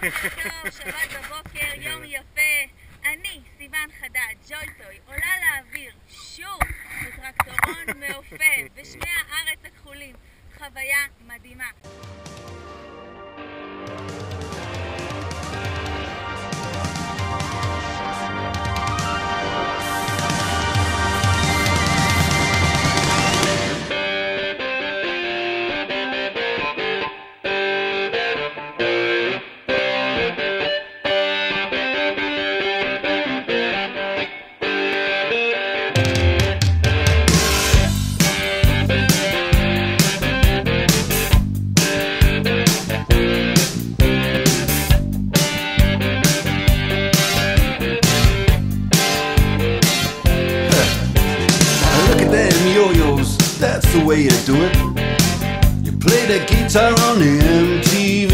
בוקר טוב, שבת בבוקר, יום יפה. אני, סיוון חדד, ג'וי-טוי, עולה לאוויר, שוב, בטרקטורון מעופף, בשמי הארץ הכחולים. חוויה מדהימה. That's the way you do it. You play the guitar on the MTV.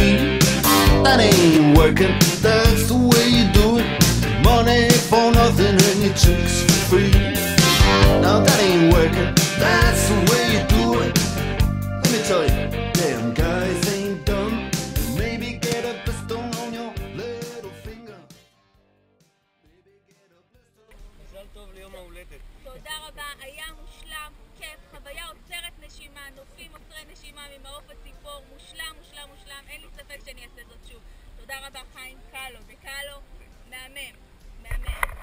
That ain't working. That's the way you do it. Money for nothing and your chicks for free. Now that ain't working. That's the way you do it. Let me tell you, damn guys ain't done. Maybe get a blister on your little finger. Maybe get a blister. מזל טוב ליום ההולדת. תודה רבה, היה מושלם, כיף, חוויה עוצרת נשימה, נופים עוצרי נשימה ממעוף הציפור, מושלם, מושלם, מושלם, אין לי ספק שאני אעשה זאת שוב. תודה רבה חיים קלו, וקלו, מהמם, מהמם.